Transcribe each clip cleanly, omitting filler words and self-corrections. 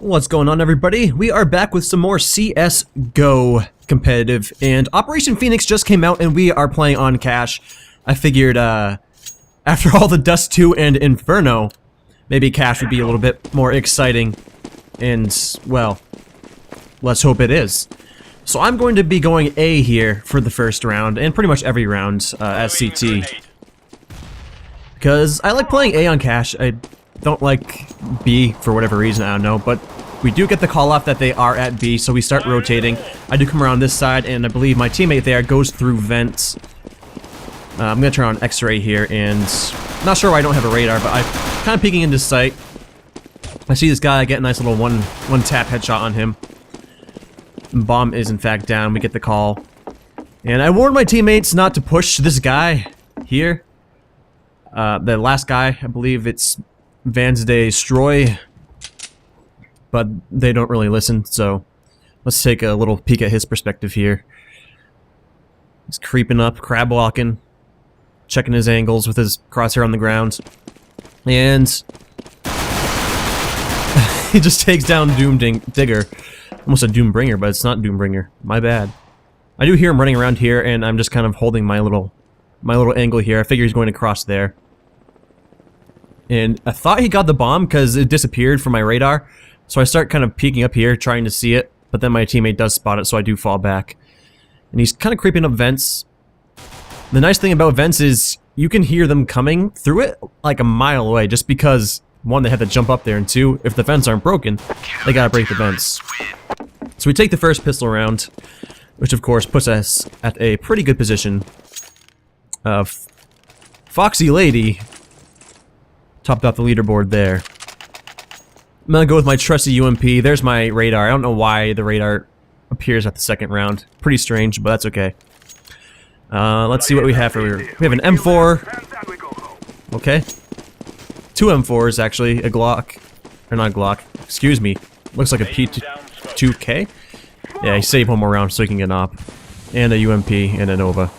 What's going on, everybody? We are back with some more CSGO competitive, and Operation Phoenix just came out and we are playing on cash. I figured after all the Dust 2 and Inferno, maybe cash would be a little bit more exciting, and well, let's hope it is. So I'm going to be going A here for the first round, and pretty much every round as CT. Because I like playing A on cash. I don't like B for whatever reason, I don't know, but we do get the call off that they are at B, so we start rotating. I do come around this side, and I believe my teammate there goes through vents. I'm gonna turn on X-ray here, and not sure why I don't have a radar, but I'm kind of peeking into sight. I see this guy, I get a nice little one tap headshot on him. Bomb is in fact down, we get the call. And I warned my teammates not to push this guy here. The last guy, I believe it's Vansday Stroy, but they don't really listen, so let's take a little peek at his perspective here. He's creeping up, crab walking, checking his angles with his crosshair on the ground, and he just takes down Digger. Almost a Doombringer, but it's not Doombringer. My bad. I do hear him running around here, and I'm just kind of holding my little angle here. I figure he's going across there. And I thought he got the bomb because it disappeared from my radar. So I start kind of peeking up here, trying to see it. But then my teammate does spot it, so I do fall back. And he's kind of creeping up vents. The nice thing about vents is you can hear them coming through it like a mile away. Just because, one, they have to jump up there, and two, if the vents aren't broken, they gotta break the vents. So we take the first pistol round, which of course puts us at a pretty good position. Foxy Lady topped off the leaderboard there. I'm gonna go with my trusty UMP. There's my radar. I don't know why the radar appears at the second round. Pretty strange, but that's okay. Let's see what we have for here. We have an M4. Okay. Two M4s, actually. A Glock. Or not a Glock. Excuse me. Looks like a P2K. Yeah, he saved one more round so he can get an op. And a UMP and a Nova.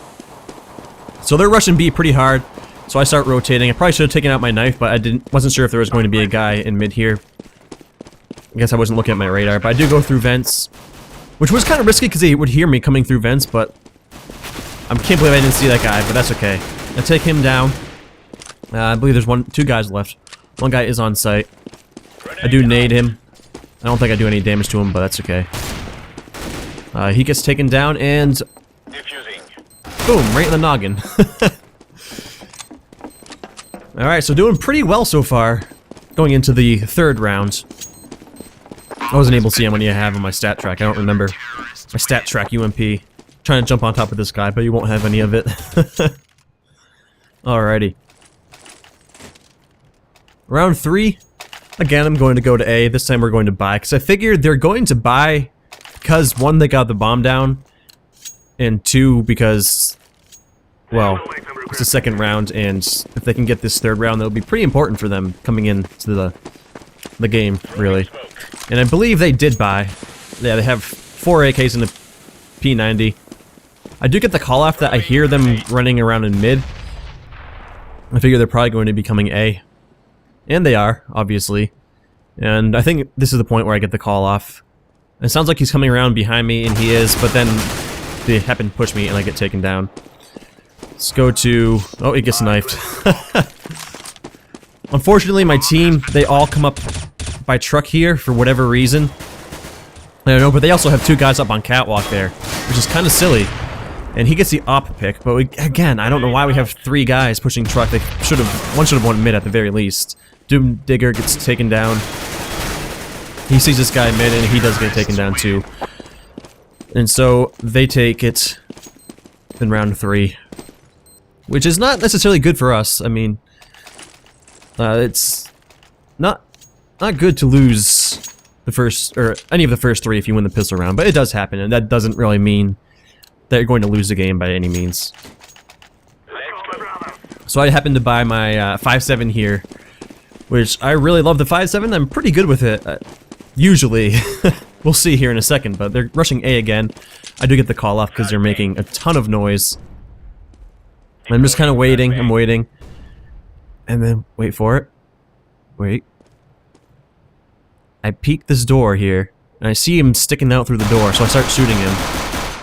So they're rushing B pretty hard. So I start rotating. I probably should have taken out my knife, but I wasn't sure if there was going to be a guy in mid here. I guess I wasn't looking at my radar, but I do go through vents, which was kind of risky because they would hear me coming through vents, but I can't believe I didn't see that guy, but that's okay. I take him down. I believe there's two guys left. One guy is on site. I do nade him. I don't think I do any damage to him, but that's okay. He gets taken down and boom, right in the noggin. Alright, so doing pretty well so far, going into the third round. I wasn't able to see how many I have on my stat track, I don't remember. My stat track UMP. Trying to jump on top of this guy, but you won't have any of it. Alrighty. Round 3, again I'm going to go to A, this time we're going to buy, because I figured they're going to buy because, one, they got the bomb down, and two, because, well, it's the second round, and if they can get this third round, that'll be pretty important for them coming into the game, really. And I believe they did buy. Yeah, they have 4 AKs and a P90. I do get the call off that I hear them running around in mid. I figure they're probably going to be coming A. And they are, obviously. And I think this is the point where I get the call off. It sounds like he's coming around behind me, and he is, but then they happen to push me and I get taken down. Let's go to... oh, he gets knifed. Unfortunately, my team, they all come up by truck here for whatever reason. I don't know, but they also have 2 guys up on catwalk there, which is kind of silly. And he gets the op pick, but again, I don't know why we have 3 guys pushing truck. They one should have won mid at the very least. Digger gets taken down. He sees this guy mid, and he does get taken down too. And so they take it in round 3. Which is not necessarily good for us. I mean, it's not good to lose the first, or any of the first 3 if you win the pistol round, but it does happen, and that doesn't really mean that you're going to lose the game by any means. So I happen to buy my 5.7 here, which I really love the 5.7. I'm pretty good with it, usually. We'll see here in a second, but they're rushing A again. I do get the call off because they're making a ton of noise. I'm just kind of waiting, I'm waiting. And then, wait for it. Wait. I peek this door here, and I see him sticking out through the door, so I start shooting him.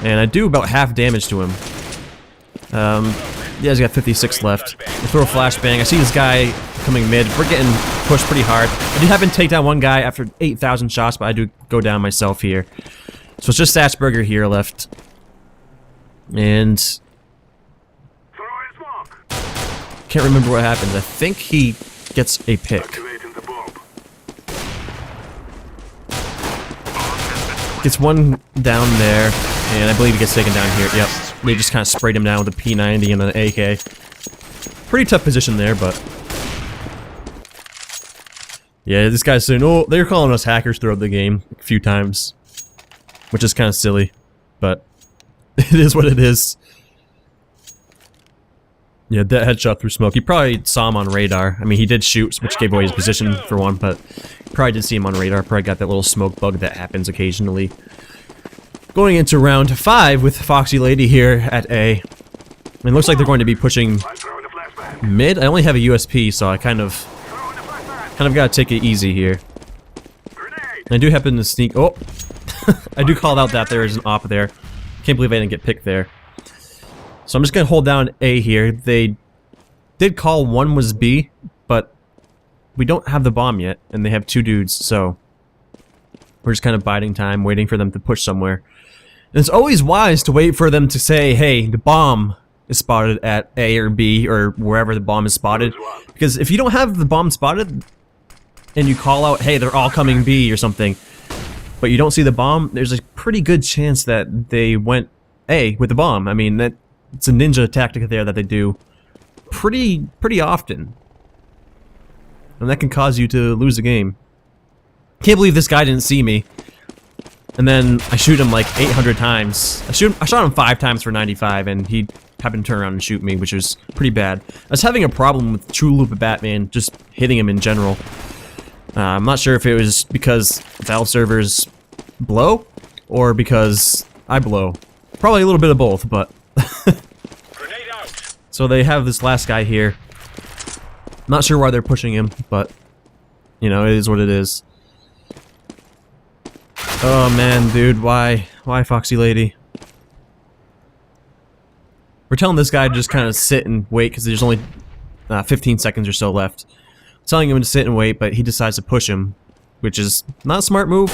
And I do about half damage to him. Yeah, he's got 56 left. I throw a flashbang. I see this guy coming mid. We're getting pushed pretty hard. I did happen to take down one guy after 8,000 shots, but I do go down myself here. So it's just Satchberger here left. And can't remember what happens. I think he gets a pick. Gets one down there, and I believe he gets taken down here. Yep. They just kind of sprayed him down with a P90 and an AK. Pretty tough position there, but... yeah, this guy's saying, oh, they're calling us hackers throughout the game a few times. Which is kind of silly, but it is what it is. Yeah, that headshot through smoke. You probably saw him on radar. I mean, he did shoot, which gave away his position for one, but probably did see him on radar. Probably got that little smoke bug that happens occasionally. Going into round 5 with Foxy Lady here at A. It looks like they're going to be pushing mid. I only have a USP, so I kind of gotta take it easy here. I do happen to sneak. Oh, I do call out that there is an op there. Can't believe I didn't get picked there. So I'm just gonna hold down A here. They did call one was B, but we don't have the bomb yet, and they have 2 dudes, so we're just kind of biding time, waiting for them to push somewhere. And it's always wise to wait for them to say, hey, the bomb is spotted at A or B, or wherever the bomb is spotted. Because if you don't have the bomb spotted, and you call out, hey, they're all coming B or something, but you don't see the bomb, there's a pretty good chance that they went A with the bomb. I mean, it's a ninja tactic there that they do pretty often. And that can cause you to lose the game. Can't believe this guy didn't see me. And then I shoot him like 800 times. I shot him 5 times for 95, and he happened to turn around and shoot me, which was pretty bad. I was having a problem with True Loop of Batman, just hitting him in general. I'm not sure if it was because Valve servers blow, or because I blow. Probably a little bit of both, but... So they have this last guy here. Not sure why they're pushing him, but... you know, it is what it is. Oh man, dude, why? Why Foxy Lady? We're telling this guy to just kind of sit and wait because there's only 15 seconds or so left. Telling him to sit and wait, but he decides to push him, which is not a smart move.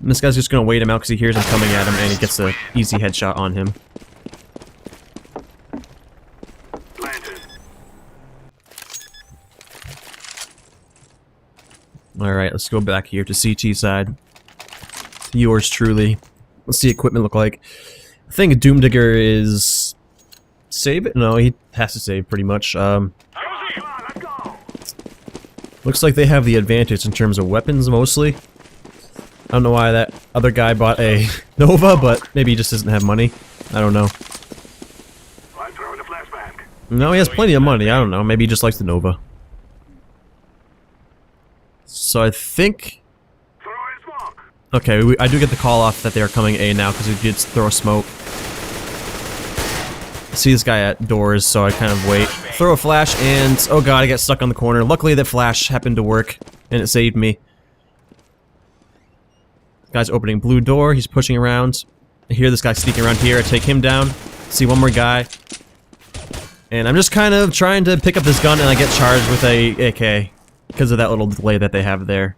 And this guy's just gonna wait him out because he hears him coming at him, and he gets an easy headshot on him. Alright, let's go back here to CT side. Yours truly. What's the equipment look like? I think Doomdigger is... save it? No, he has to save pretty much. Looks like they have the advantage in terms of weapons mostly. I don't know why that other guy bought a Nova, but maybe he just doesn't have money. I don't know. No, he has plenty of money. I don't know. Maybe he just likes the Nova. So I think... okay, I do get the call off that they are coming A now because he did throw a smoke. I see this guy at doors, so I kind of wait. Throw a flash, and oh god, I get stuck on the corner. Luckily, that flash happened to work, and it saved me. Guy's opening blue door. He's pushing around. I hear this guy sneaking around here. I take him down. See one more guy. And I'm just kind of trying to pick up this gun, and I get charged with a AK because of that little delay that they have there.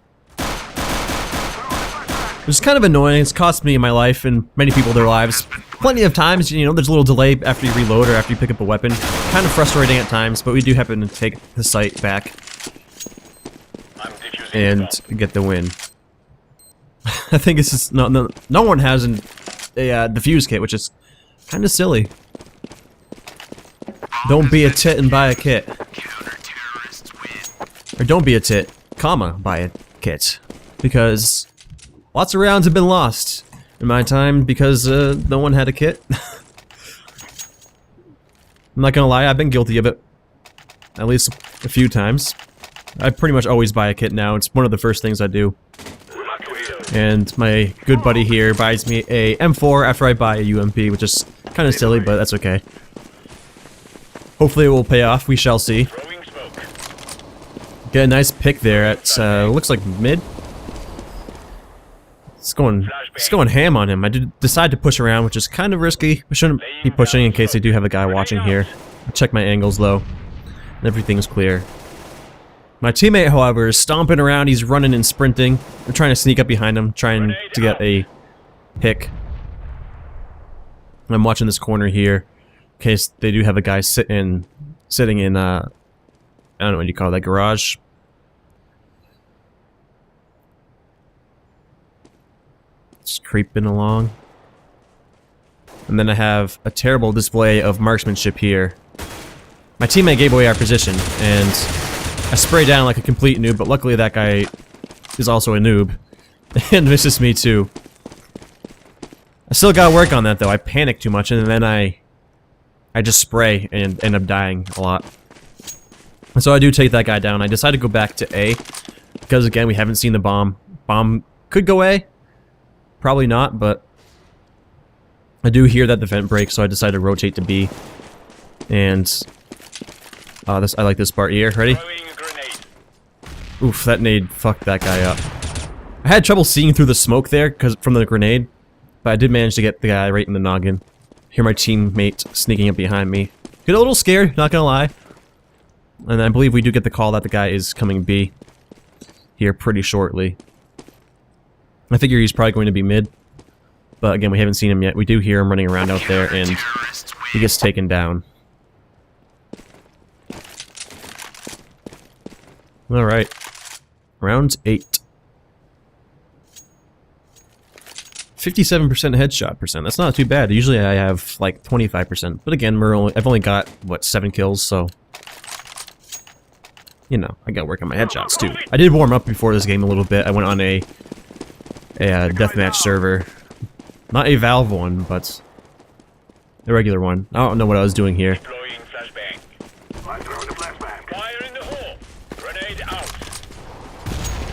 Which is kind of annoying. It's cost me my life and many people their lives. Plenty of times, you know, there's a little delay after you reload or after you pick up a weapon. Kind of frustrating at times, but we do happen to take the site back and get the win. I think it's just no one has a defuse kit, which is kind of silly. Don't be a tit and buy a kit. Or don't be a tit, comma, buy a kit. Because lots of rounds have been lost in my time because no one had a kit. I'm not gonna lie, I've been guilty of it. At least a few times. I pretty much always buy a kit now. It's one of the first things I do. And my good buddy here buys me a M4 after I buy a UMP, which is kind of silly, but that's okay. Hopefully it will pay off, we shall see. Get a nice pick there at, looks like mid. It's going ham on him. I did decide to push around, which is kind of risky. I shouldn't be pushing in case they do have a guy watching here. I'll check my angles though. Everything's clear. My teammate, however, is stomping around. He's running and sprinting. We're trying to sneak up behind him, trying to get a pick. I'm watching this corner here in case they do have a guy sitting in I don't know what you call that, garage. Just creeping along. And then I have a terrible display of marksmanship here. My teammate gave away our position, and I spray down like a complete noob, but luckily that guy is also a noob. And misses me too. I still gotta work on that though. I panic too much, and then I just spray and end up dying a lot. And so I do take that guy down. I decide to go back to A, because again, we haven't seen the bomb. Bomb could go A. Probably not, but I do hear that the vent breaks, so I decided to rotate to B. And I like this part here. Ready? Oof, that nade fucked that guy up. I had trouble seeing through the smoke there from the grenade, but I did manage to get the guy right in the noggin. Hear my teammate sneaking up behind me. Get a little scared, not gonna lie. And I believe we do get the call that the guy is coming B here pretty shortly. I figure he's probably going to be mid, but again, we haven't seen him yet. We do hear him running around out there, and he gets taken down. Alright. Round 8. 57% headshot percent. That's not too bad. Usually I have like 25%. But again, I've only got, what, 7 kills, so... You know, I gotta work on my headshots too. I did warm up before this game a little bit. I went on a deathmatch server. Not a Valve one, but a regular one. I don't know what I was doing here.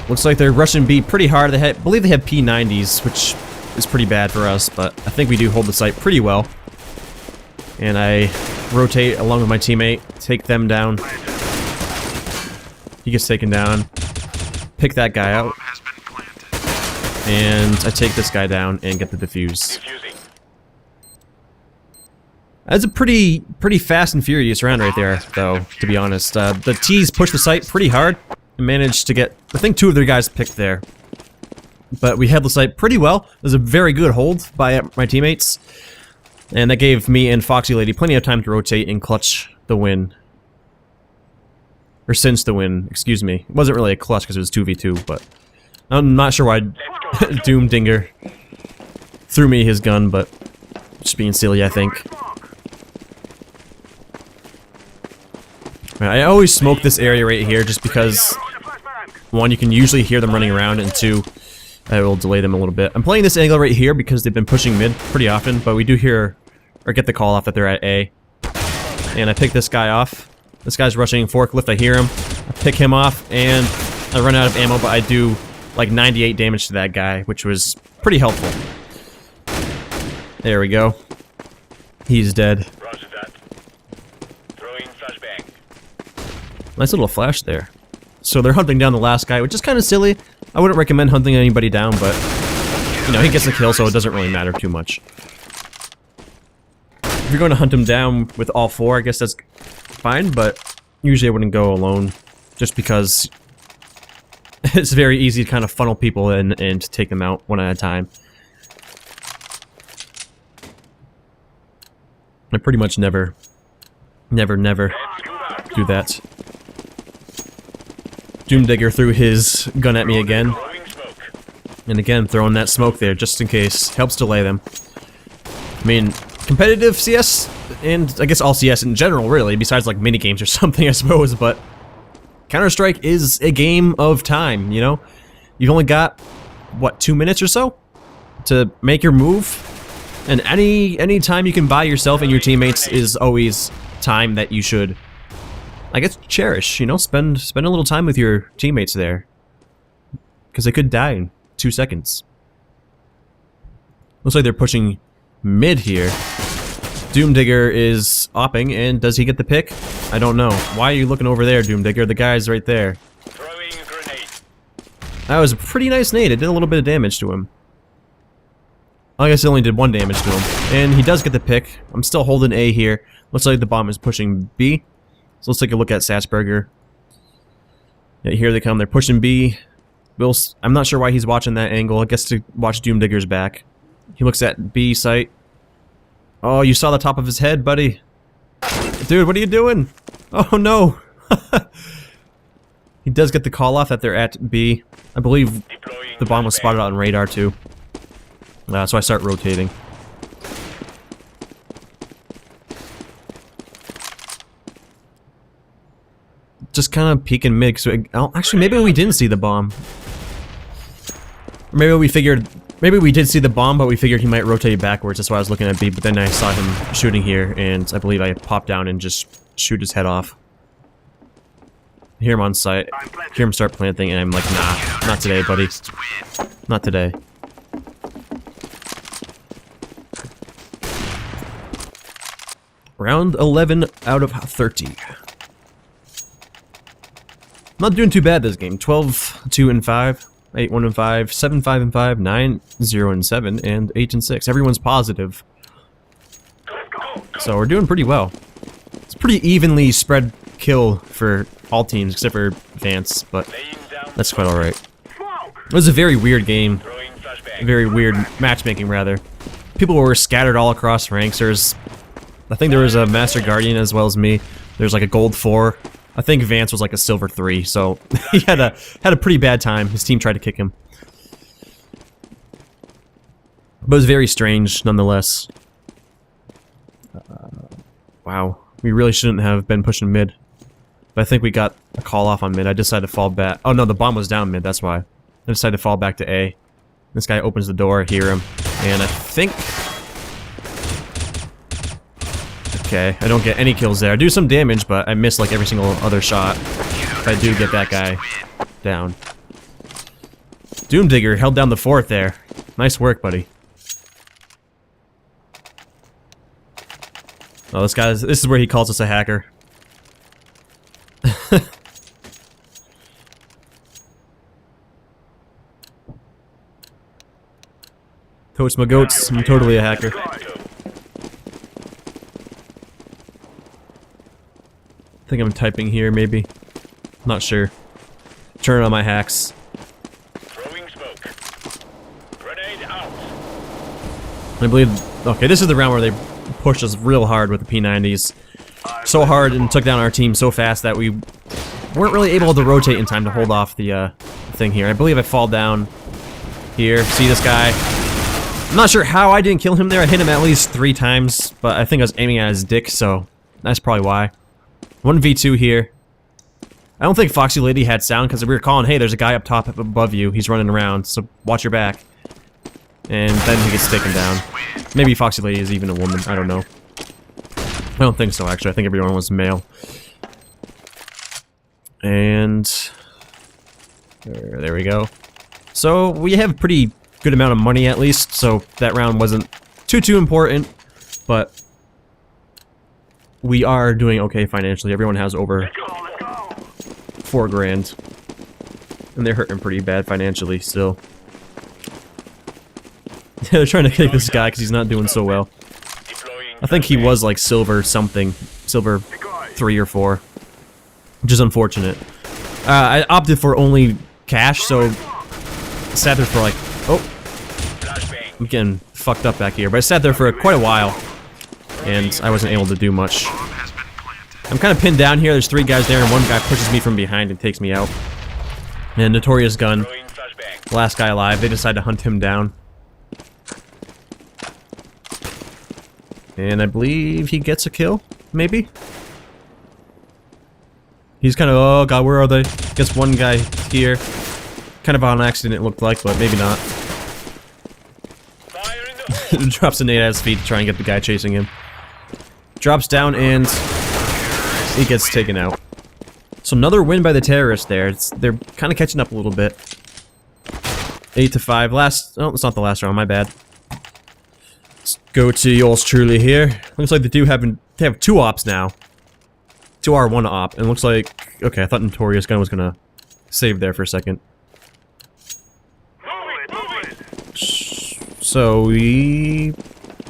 Looks like they're rushing B pretty hard. I believe they have P90s, which is pretty bad for us, but I think we do hold the site pretty well. And I rotate along with my teammate, take them down. He gets taken down. Pick that guy out. And I take this guy down and get the defuse. That's a pretty fast and furious round right there, though, to be honest. The T's pushed the site pretty hard and managed to get, I think, 2 of their guys picked there. But we held the site pretty well. It was a very good hold by my teammates. And that gave me and Foxy Lady plenty of time to rotate and clutch the win. Or cinch the win, excuse me. It wasn't really a clutch because it was 2v2, but... I'm not sure why Doomdinger threw me his gun, but just being silly, I think. I always smoke this area right here just because, 1, you can usually hear them running around, and 2, I will delay them a little bit. I'm playing this angle right here because they've been pushing mid pretty often, but we do hear, or get the call off that they're at A. And I pick this guy off. This guy's rushing forklift, I hear him. I pick him off, and I run out of ammo, but I do like 98 damage to that guy, which was pretty helpful. There we go. He's dead. Roger that. Throwing flashbang. Nice little flash there. So they're hunting down the last guy, which is kind of silly. I wouldn't recommend hunting anybody down, but you know, he gets the kill, so it doesn't really matter too much. If you're going to hunt him down with all 4, I guess that's fine, but usually I wouldn't go alone, just because it's very easy to kind of funnel people in and to take them out one at a time. I pretty much never do that. Doomdigger threw his gun at me again. And again, throwing that smoke there just in case. Helps delay them. I mean, competitive CS, and I guess all CS in general, really, besides like minigames or something, I suppose, but Counter-Strike is a game of time, you know? You've only got, what, 2 minutes or so to make your move? And any time you can buy yourself and your teammates is always time that you should, I guess, cherish, you know? Spend a little time with your teammates there. Because they could die in 2 seconds. Looks like they're pushing mid here. Doomdigger is opping, and does he get the pick? I don't know. Why are you looking over there, Doomdigger? The guy's right there. Throwing a grenade. That was a pretty nice nade. It did a little bit of damage to him. I guess it only did 1 damage to him. And he does get the pick. I'm still holding A here. Looks like the bomb is pushing B. So let's take a look at Satsberger. Yeah, here they come. They're pushing B. I'm not sure why he's watching that angle. I guess to watch Doomdigger's back. He looks at B site. Oh, you saw the top of his head, buddy. Dude, what are you doing? Oh, no. He does get the call off that they're at B. I believe the bomb was spotted on radar, too. So I start rotating. Just kind of peeking mid. Actually, maybe we didn't see the bomb. Or maybe we figured... Maybe we did see the bomb, but we figured he might rotate backwards. That's why I was looking at B. But then I saw him shooting here, and I believe I popped down and just shoot his head off. I hear him on site. Hear him start planting, and I'm like, nah, not today, buddy. Not today. Round 11 out of 30. Not doing too bad this game. 12, 2 and 5, 8, 1 and 5, 7, 5 and 5, 9, 0 and 7, and 8 and 6. Everyone's positive. So we're doing pretty well. It's pretty evenly spread kill for all teams except for Vance, but that's quite alright. It was a very weird game. Very weird matchmaking, rather. People were scattered all across ranks. I think there was a Master Guardian as well as me. There's like a gold 4. I think Vance was like a silver 3, so he had a pretty bad time. His team tried to kick him. But it was very strange, nonetheless. Wow. We really shouldn't have been pushing mid. But I think we got a call off on mid. I decided to fall back. Oh no, the bomb was down mid, that's why. I decided to fall back to A. This guy opens the door, I hear him. And I think... Okay, I don't get any kills there. I do some damage, but I miss like every single other shot. If I do get that guy down. Doomdigger held down the fort there. Nice work, buddy. Oh, this is where he calls us a hacker. Toast my goats, I'm totally a hacker. I think I'm typing here, maybe. Not sure. Turn on my hacks. Throwing smoke. Grenade out. I believe... Okay, this is the round where they pushed us real hard with the P90s. So hard and took down our team so fast that we weren't really able to rotate in time to hold off the thing here. I believe I fall down here. See this guy? I'm not sure how I didn't kill him there. I hit him at least 3 times, but I think I was aiming at his dick, so that's probably why. 1v2 here. I don't think Foxy Lady had sound because we were calling, hey, there's a guy up top above you. He's running around, so watch your back. And then he gets taken down. Maybe Foxy Lady is even a woman. I don't know. I don't think so, actually. I think everyone was male. And... there we go. So, we have a pretty good amount of money, at least, so that round wasn't too important, but... we are doing okay financially. Everyone has over 4 grand. And they're hurting pretty bad financially still. They're trying to kick this guy because he's not doing so well. I think he was like silver something. Silver 3 or 4. Which is unfortunate. I opted for only cash, so I sat there for like... Oh! I'm getting fucked up back here. But I sat there for quite a while. And I wasn't able to do much. I'm kind of pinned down here. There's 3 guys there, and one guy pushes me from behind and takes me out. And Notorious Gun, last guy alive. They decide to hunt him down. And I believe he gets a kill, maybe? He's kind of, oh god, where are they? Guess one guy here. Kind of on accident, it looked like, but maybe not. Drops a nade at his feet to try and get the guy chasing him. Drops down and he gets taken out. So another win by the terrorists there. They're kind of catching up a little bit. 8 to 5. Last... Oh, it's not the last round. My bad. Let's go to yours truly here. Looks like they have 2 ops now. 2R, 1 op. And looks like... Okay, I thought Notorious Gun was gonna save there for a second. So we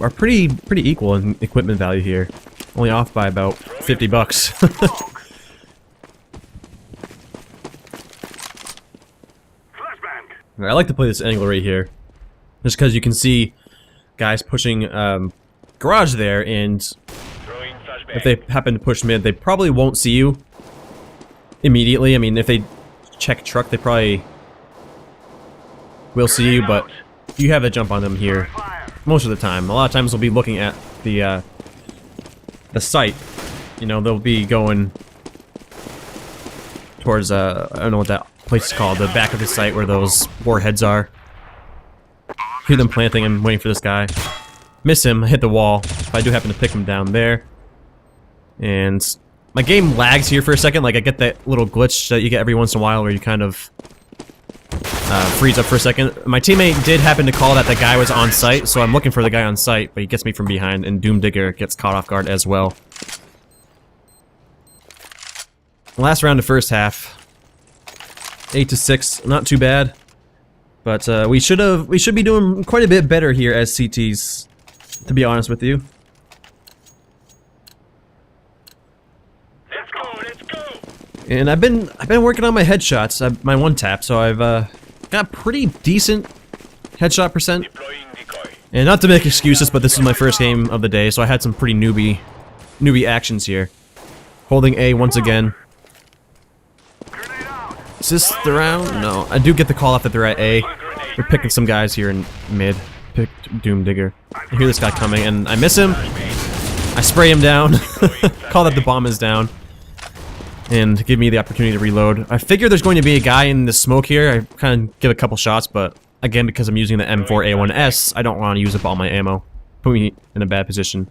are pretty equal in equipment value here. Only off by about 50 bucks. I like to play this angle right here, just because you can see guys pushing garage there, and if they happen to push mid, they probably won't see you immediately. I mean, if they check truck, they probably will see you, but you have a jump on them here most of the time. A lot of times they'll be looking at the site. You know, they'll be going towards I don't know what that place is called, the back of the site where those warheads are. Hear them planting and waiting for this guy. Miss him, hit the wall. If I do happen to pick him down there. And my game lags here for a second, like I get that little glitch that you get every once in a while where you kind of freeze up for a second. My teammate did happen to call that the guy was on site, so I'm looking for the guy on site, but he gets me from behind, and Doomdigger gets caught off guard as well. Last round of first half. 8-6, not too bad. But we should be doing quite a bit better here as CTs, to be honest with you. Let's go, let's go. And I've been working on my headshots, my one tap, so I've got pretty decent headshot percent. Deploying decoy. And not to make excuses, but this is my first game of the day, so I had some pretty newbie actions here. Holding A once again. Is this the round? No. I do get the call off that they're at A. They're picking some guys here in mid. Picked Doomdigger. I hear this guy coming, and I miss him. I spray him down. Call that the bomb is down. And give me the opportunity to reload. I figure there's going to be a guy in the smoke here. I kind of give a couple shots, but again, because I'm using the M4A1S, I don't want to use up all my ammo. Put me in a bad position.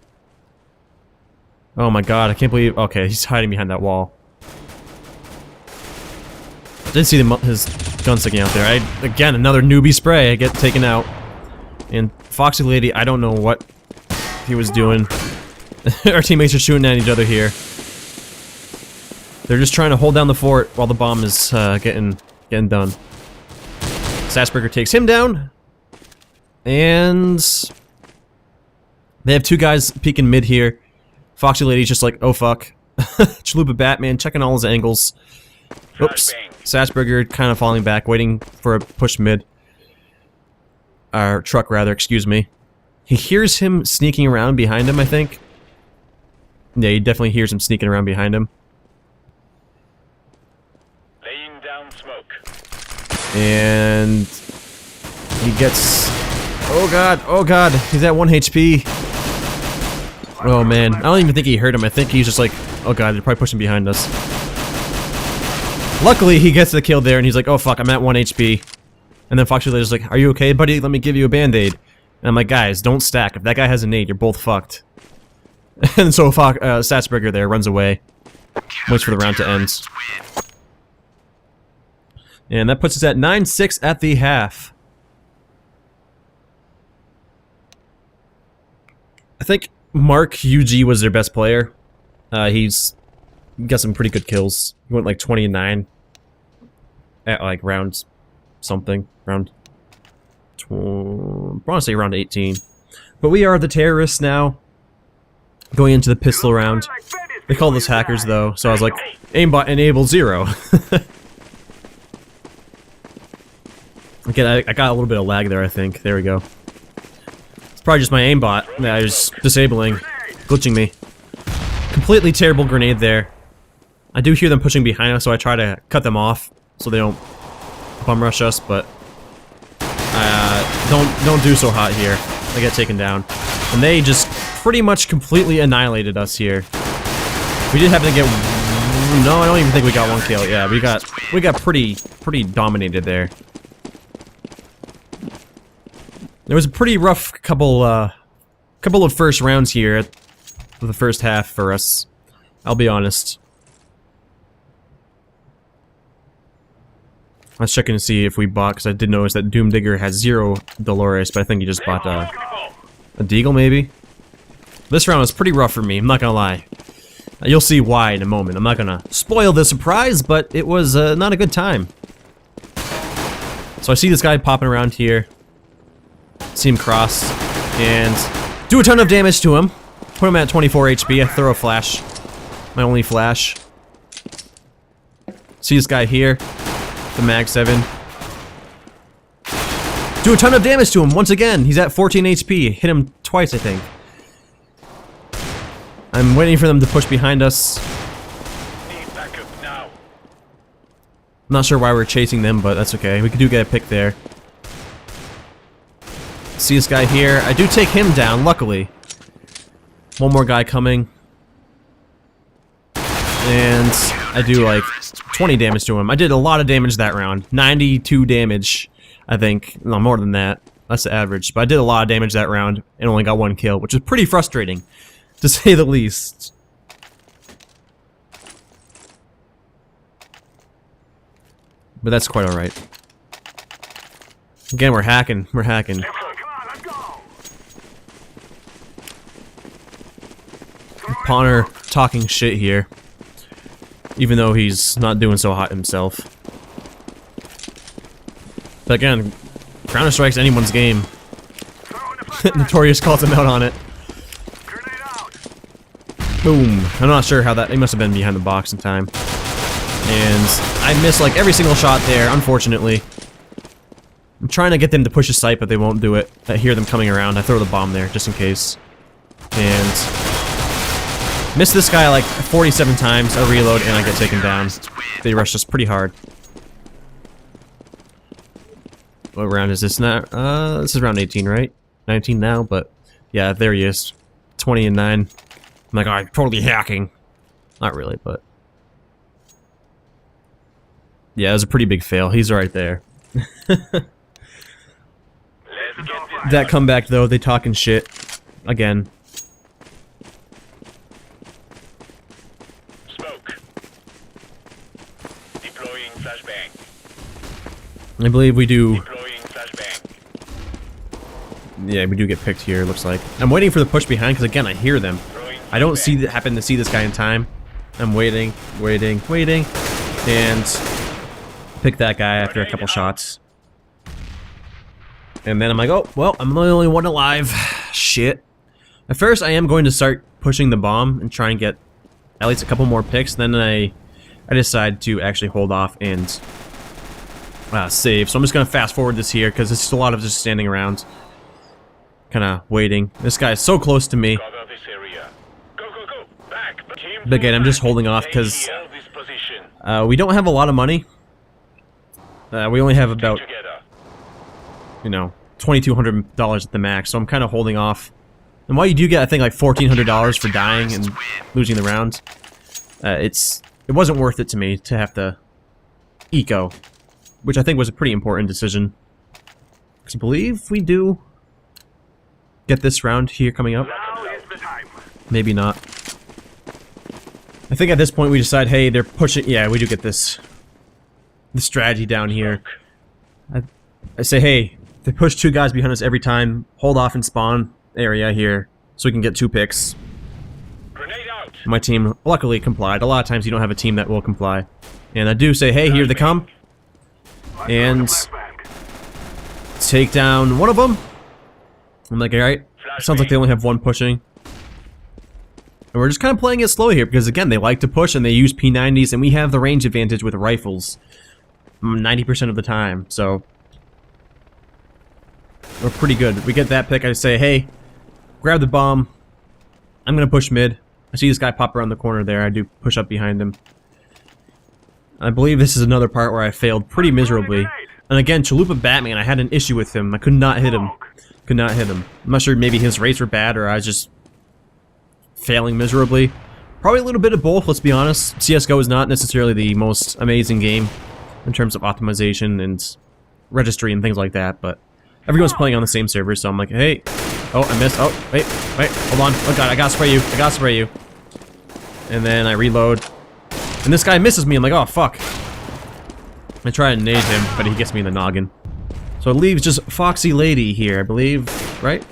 Oh my god, I can't believe... Okay, he's hiding behind that wall. Didn't see his gun sticking out there. Again, another newbie spray. I get taken out. And Foxy Lady, I don't know what he was doing. Our teammates are shooting at each other here. They're just trying to hold down the fort while the bomb is getting done. Sassberger takes him down. And they have two guys peeking mid here. Foxy Lady's just like, oh fuck. Chalupa Batman checking all his angles. Oops. Sassberger kind of falling back, waiting for a push mid. Or truck, rather, excuse me. He hears him sneaking around behind him, I think. Yeah, he definitely hears him sneaking around behind him. Laying down smoke. And he gets... Oh god, he's at 1 HP. Oh man, I don't even think he hurt him. I think he's just like, oh god, they're probably pushing behind us. Luckily, he gets the kill there, and he's like, oh fuck, I'm at 1 HP. And then Foxy Lady's like, are you okay, buddy? Let me give you a band-aid. And I'm like, guys, don't stack. If that guy has a nade, you're both fucked. And so Sassberger there runs away. Waits for the round to end. And that puts us at 9-6 at the half. I think Mark UG was their best player. He's got some pretty good kills. He went like 20-9 at like round something. I want to say around 18. But we are the terrorists now. Going into the pistol round. They call us hackers though, so I was like, aimbot enable 0. Again, I got a little bit of lag there, I think. There we go. It's probably just my aimbot that is disabling, glitching me. Completely terrible grenade there. I do hear them pushing behind us, so I try to cut them off so they don't bum rush us, but don't do so hot here. They get taken down. And they just pretty much completely annihilated us here. We did happen to get... No, I don't even think we got 1 kill. Yeah, we got pretty dominated there. There was a pretty rough couple of first rounds here for the first half for us. I'll be honest. I was checking to see if we bought, because I did notice that Doomdigger has 0 Dolores, but I think he just bought a Deagle, maybe? This round was pretty rough for me, I'm not gonna lie. You'll see why in a moment. I'm not gonna spoil the surprise, but it was not a good time. So I see this guy popping around here. See him cross. And do a ton of damage to him. Put him at 24 HP. I throw a flash. My only flash. See this guy here. The Mag 7. Do a ton of damage to him once again. He's at 14 HP. Hit him twice, I think. I'm waiting for them to push behind us. Need backup now. I'm not sure why we're chasing them, but that's okay. We do get a pick there. See this guy here. I do take him down, luckily. One more guy coming. And I do like 20 damage to him. I did a lot of damage that round. 92 damage, I think. No, more than that. That's the average. But I did a lot of damage that round and only got 1 kill, which is pretty frustrating, to say the least. But that's quite alright. Again, we're hacking. We're hacking. Pawner talking shit here. Even though he's not doing so hot himself. But again, Counter-Strike's anyone's game. Notorious calls him out on it. Boom. I'm not sure how that... He must have been behind the box in time. And I missed like every single shot there, unfortunately. I'm trying to get them to push a site, but they won't do it. I hear them coming around. I throw the bomb there, just in case. And... missed this guy like 47 times, I reload, and I get taken down. They rushed us pretty hard. What round is this now? This is round 18, right? 19 now, but... yeah, there he is. 20 and 9. I'm like, oh, I'm totally hacking. Not really, but... yeah, it was a pretty big fail. He's right there. That comeback, though, they talking shit. Again. I believe we do... yeah, we do get picked here, looks like. I'm waiting for the push behind, because again, I hear them. I don't happen to see this guy in time. I'm waiting, waiting, waiting, and pick that guy after a couple shots. And then I'm like, oh, well, I'm the only one alive. Shit. At first, I am going to start pushing the bomb and try and get at least a couple more picks. Then I decide to actually hold off and... save. So I'm just gonna fast forward this here because it's just a lot of just standing around, kind of waiting. This guy is so close to me. But again, I'm just holding off because we don't have a lot of money. We only have about, you know, $2,200 at the max. So I'm kind of holding off. And while you do get, I think, like $1,400 for dying and losing the round, it wasn't worth it to me to have to eco. Which I think was a pretty important decision. Because I believe we do get this round here coming up. Maybe not. I think at this point we decide, hey, they're pushing... yeah, we do get this. The strategy down here. I say, hey, they push 2 guys behind us every time. Hold off and spawn area here. So we can get 2 picks. My team luckily complied. A lot of times you don't have a team that will comply. And I do say, hey, here they come. And take down one of them. I'm like, alright, sounds like they only have 1 pushing. And we're just kind of playing it slow here because, again, they like to push and they use P90s, and we have the range advantage with rifles 90% of the time, so we're pretty good. We get that pick, I say, hey, grab the bomb. I'm gonna push mid. I see this guy pop around the corner there. I do push up behind him. I believe this is another part where I failed pretty miserably. And again, Chalupa Batman, I had an issue with him. I could not hit him. Could not hit him. I'm not sure maybe his rates were bad or I was just failing miserably. Probably a little bit of both, let's be honest. CSGO is not necessarily the most amazing game in terms of optimization and registry and things like that, but everyone's playing on the same server, so I'm like, hey, oh, I missed. Oh, wait, hold on. Oh god, I gotta spray you. I gotta spray you. And then I reload. And this guy misses me. I'm like, oh, fuck. I try and nade him, but he gets me in the noggin. So it leaves just Foxy Lady here, I believe, right?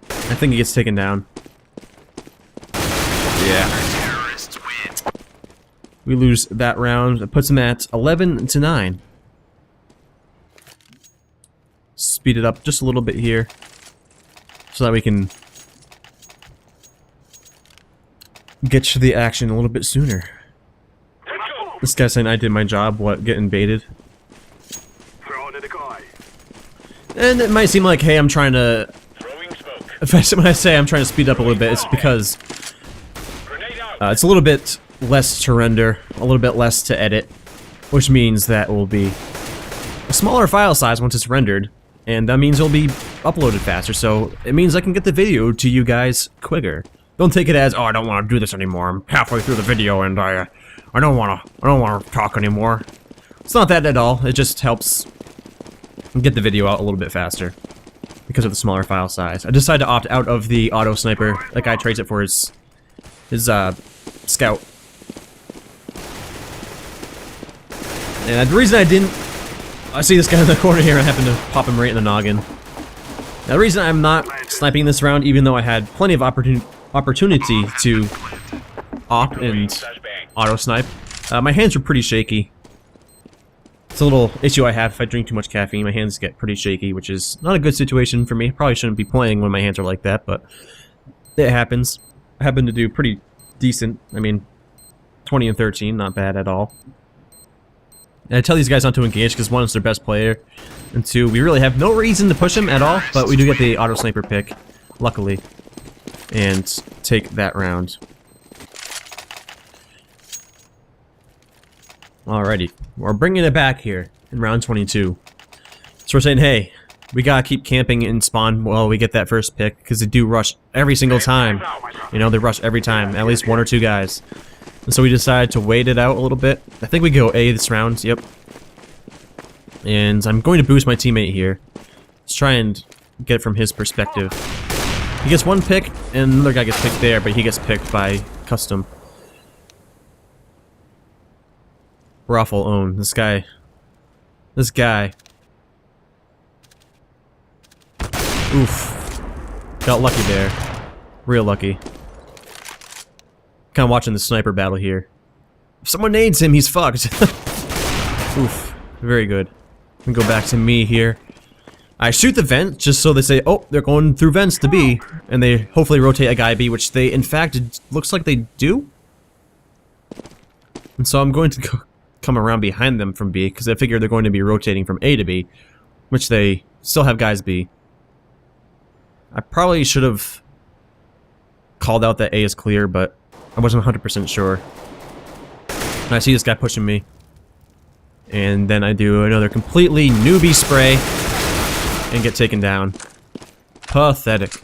I think he gets taken down. Yeah. We lose that round. It puts him at 11-9. speed it up just a little bit here so that we can get to the action a little bit sooner. This guy's saying I did my job, what, getting baited? And it might seem like, hey, I'm trying to... When I say I'm trying to speed up a little bit, it's because it's a little bit less to render, a little bit less to edit, which means that will be a smaller file size once it's rendered, and that means it'll be uploaded faster, so it means I can get the video to you guys quicker. Don't take it as, oh, I don't want to do this anymore. I'm halfway through the video and I don't want to talk anymore. It's not that at all. It just helps get the video out a little bit faster because of the smaller file size. I decided to opt out of the auto sniper. That guy trades it for his scout. And the reason I see this guy in the corner here, I happen to pop him right in the noggin. Now, the reason I'm not sniping this round, even though I had plenty of opportunity to opt and auto snipe, my hands were pretty shaky. It's a little issue I have if I drink too much caffeine. My hands get pretty shaky, which is not a good situation for me. Probably shouldn't be playing when my hands are like that, but it happens. I happen to do pretty decent. I mean, 20 and 13, not bad at all. And I tell these guys not to engage because one, it's their best player, and two, we really have no reason to push him at all, but we do get the auto sniper pick, luckily, and take that round. Alrighty, we're bringing it back here in round 22. So we're saying, hey, we gotta keep camping in spawn while we get that first pick, because they do rush every single time. You know, they rush every time, at least one or two guys. And so we decided to wait it out a little bit. I think we go A this round, yep. And I'm going to boost my teammate here. Let's try and get it from his perspective. He gets one pick, and another guy gets picked there, but he gets picked by custom. Raffle own. This guy. Oof. Got lucky there. Real lucky. Kind of watching the sniper battle here. If someone nades him, he's fucked. Oof. Very good. We go back to me here. I shoot the vent just so they say, oh, they're going through vents to B, and they hopefully rotate a guy B, which they, in fact, it looks like they do. And so I'm going to come around behind them from B, because I figure they're going to be rotating from A to B, which they still have guys B. I probably should have called out that A is clear, but I wasn't 100% sure. And I see this guy pushing me. And then I do another completely newbie spray and get taken down. Pathetic.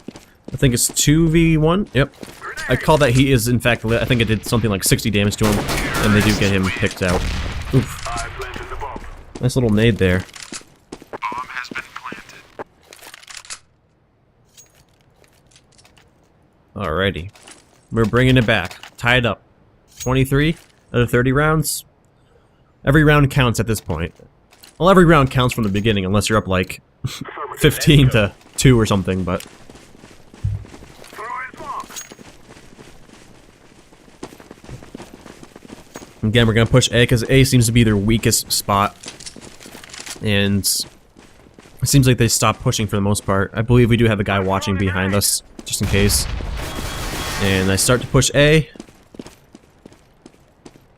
I think it's 2v1. Yep. I call that he is in fact lit. I think I did something like 60 damage to him, and they do get him picked out. Oof. Nice little nade there. Alrighty. We're bringing it back. Tied up. 23 out of 30 rounds. Every round counts at this point. Well, every round counts from the beginning, unless you're up like 15 to 2 or something, but... Again, we're going to push A, because A seems to be their weakest spot. And it seems like they stopped pushing for the most part. I believe we do have a guy watching behind us, just in case. And I start to push A.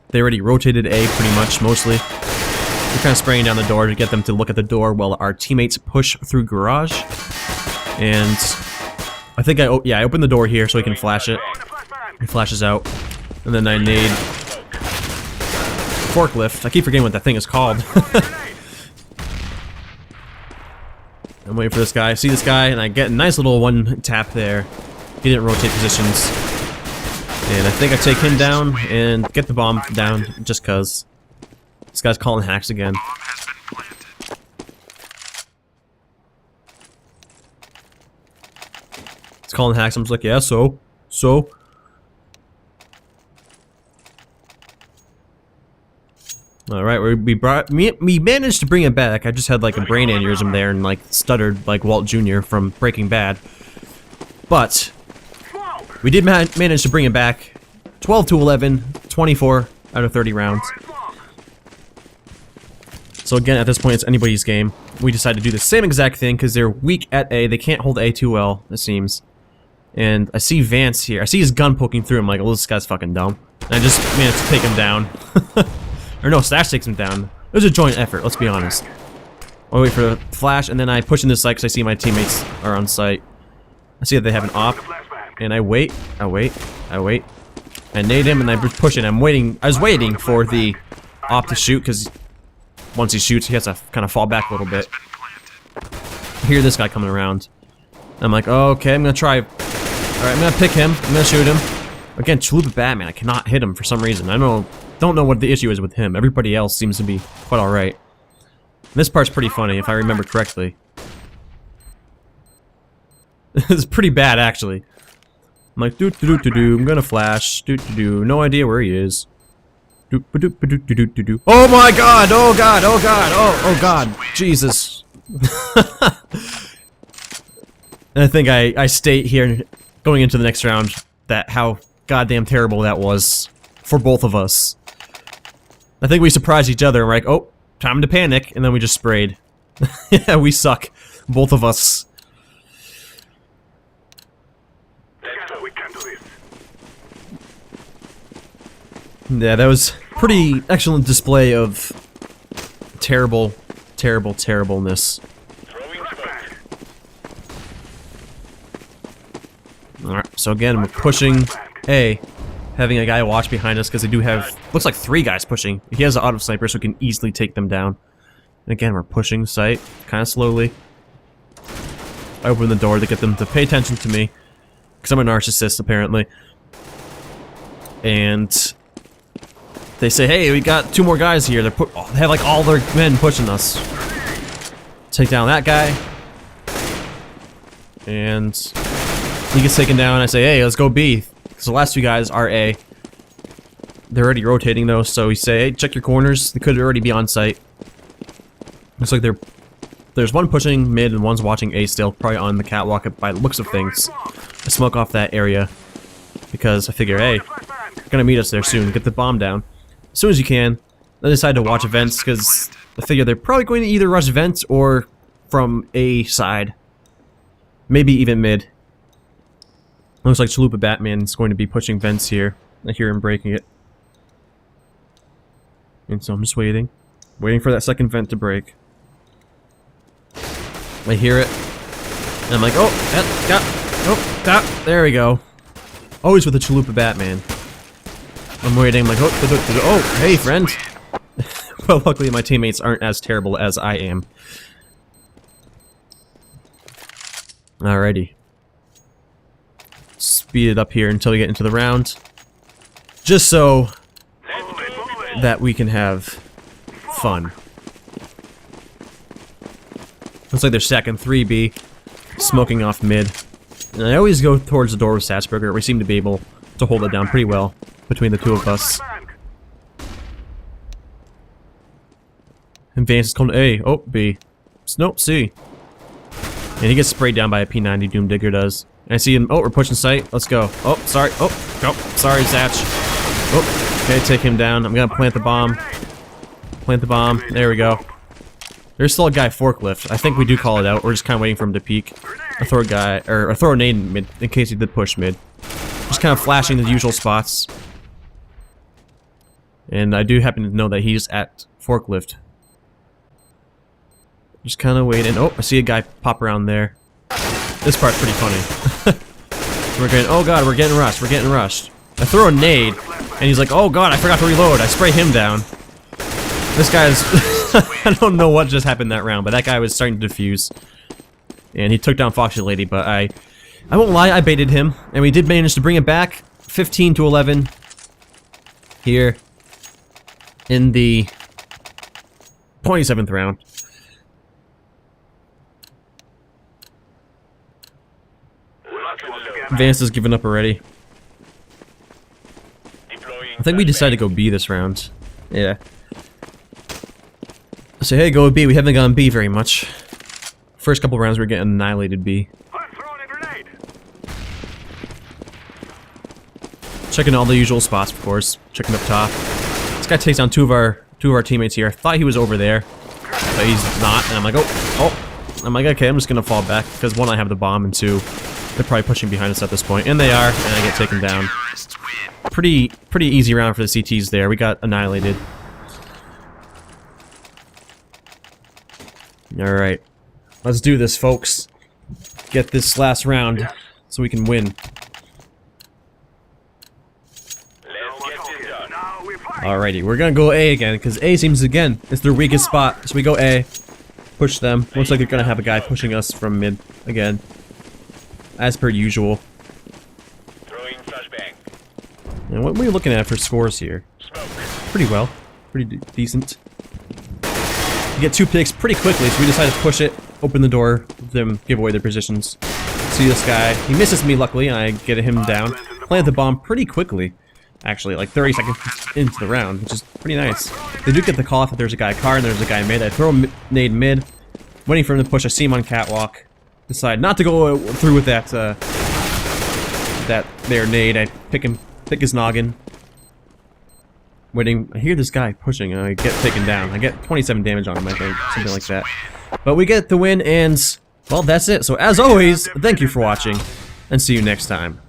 They already rotated A pretty much, mostly. We're kind of spraying down the door to get them to look at the door while our teammates push through garage. And I think I opened the door here so he can flash it. He flashes out. And then I nade forklift. I keep forgetting what that thing is called. I'm waiting for this guy. I see this guy, and I get a nice little one tap there. He didn't rotate positions. And I think I take him down and get the bomb down just cuz. This guy's calling hacks again. It's calling hacks. I'm just like, yeah, so. Alright, we managed to bring it back. I just had like a brain aneurysm there and like stuttered like Walt Jr. from Breaking Bad. But we did manage to bring it back. 12 to 11, 24 out of 30 rounds. So again, at this point, it's anybody's game. We decide to do the same exact thing because they're weak at A. They can't hold A too well, it seems. And I see Vance here. I see his gun poking through. I'm like, oh, this guy's fucking dumb. And I just managed to take him down. Or no, Stash takes him down. It was a joint effort, let's be honest. I wait for the flash, and then I push in this site because I see my teammates are on site. I see that they have an op. And I wait. I nade him, and I push it. I was waiting for the op to shoot because once he shoots, he has to kind of fall back a little bit. I hear this guy coming around. I'm like, oh, okay, I'm gonna try. Alright, I'm gonna pick him. I'm gonna shoot him. Again, Chalupa Batman, I cannot hit him for some reason. I don't know what the issue is with him. Everybody else seems to be quite alright. This part's pretty funny, if I remember correctly. It's pretty bad, actually. I'm like, doo-doo-doo-doo-doo, I'm gonna flash. Doo-doo-doo, no idea where he is. Doo-ba-doo-ba-doo-doo-doo-doo. Oh my god! Oh god! Oh god! Oh god! Jesus. And I think I state here, going into the next round, that how goddamn terrible that was for both of us. I think we surprised each other and we're like, oh, time to panic, and then we just sprayed. Yeah, we suck. Both of us. Yeah, that was pretty excellent display of terribleness. Alright, so again, we're pushing A, having a guy watch behind us because they do have, looks like 3 guys pushing. He has an auto sniper, so we can easily take them down. And again, we're pushing site, kind of slowly. I open the door to get them to pay attention to me, because I'm a narcissist, apparently. And they say, hey, we got 2 more guys here. They have like all their men pushing us. Take down that guy. And he gets taken down. I say, hey, let's go B. Because the last 2 guys are A. They're already rotating though, so we say, hey, check your corners. They could already be on site. Looks like there's one pushing mid and one's watching A still, probably on the catwalk by the looks of things. I smoke off that area because I figure, hey, they're gonna meet us there soon. Get the bomb down as soon as you can. Then decide to watch events because I figure they're probably going to either rush vents or from A side, maybe even mid. Looks like Chalupa Batman is going to be pushing vents here. I hear him breaking it. And so I'm just waiting for that second vent to break. I hear it. And I'm like, there we go. Always with the Chalupa Batman. I'm waiting, I'm like, oh, hey friend. Well, luckily my teammates aren't as terrible as I am. Alrighty. Speed it up here until we get into the round. Just so that we can have fun. Looks like they're stacking 3B, smoking off mid. And I always go towards the door with Satsburger. We seem to be able to hold it down pretty well between the 2 of us. And Vance is calling A. Oh, B. Nope, C. And he gets sprayed down by a P90, Doom Digger does. And I see him. Oh, we're pushing site. Let's go. Oh, sorry. Oh, sorry, Satch. Oh, okay, take him down. I'm gonna plant the bomb. Plant the bomb. There we go. There's still a guy forklift. I think we do call it out. We're just kind of waiting for him to peek. I throw a nade in mid in case he did push mid. Just kind of flashing the usual spots. And I do happen to know that he's at forklift. Just kind of waiting. Oh, I see a guy pop around there. This part's pretty funny. Oh god, we're getting rushed. I throw a nade, and he's like, oh god, I forgot to reload. I spray him down. This guy's... I don't know what just happened that round, but that guy was starting to defuse. And he took down Foxy Lady, but I won't lie, I baited him. And we did manage to bring it back, 15 to 11. Here. In the 27th round. Vance has given up already. I think we decided to go B this round. Yeah. I say, hey, go B. We haven't gone B very much. First couple rounds we were getting annihilated B. Checking all the usual spots, of course. Checking up top. This guy takes down two of our teammates here. I thought he was over there. but he's not, and I'm like, I'm like, okay, I'm just gonna fall back, because one, I have the bomb, and two, they're probably pushing behind us at this point, and they are, and I get taken down. Pretty easy round for the CTs there. We got annihilated. Alright. Let's do this, folks. Get this last round so we can win. Alrighty, we're gonna go A again, because A seems, again, it's their weakest spot. So we go A, push them. Looks like they're gonna have a guy pushing us from mid again. As per usual. And what are we looking at for scores here? Pretty well. Pretty decent. We get 2 picks pretty quickly, so we decide to push it, open the door, them give away their positions. See this guy. He misses me, luckily, and I get him down. Plant the bomb pretty quickly. Actually, like 30 seconds into the round, which is pretty nice. They do get the call if there's a guy car and there's a guy mid. I throw a nade mid, waiting for him to push. I see him on catwalk. Decide not to go through with that there nade. I pick his noggin. Waiting. I hear this guy pushing and I get taken down. I get 27 damage on him, I think. Something like that. But we get the win, and well, that's it. So as always, thank you for watching, and see you next time.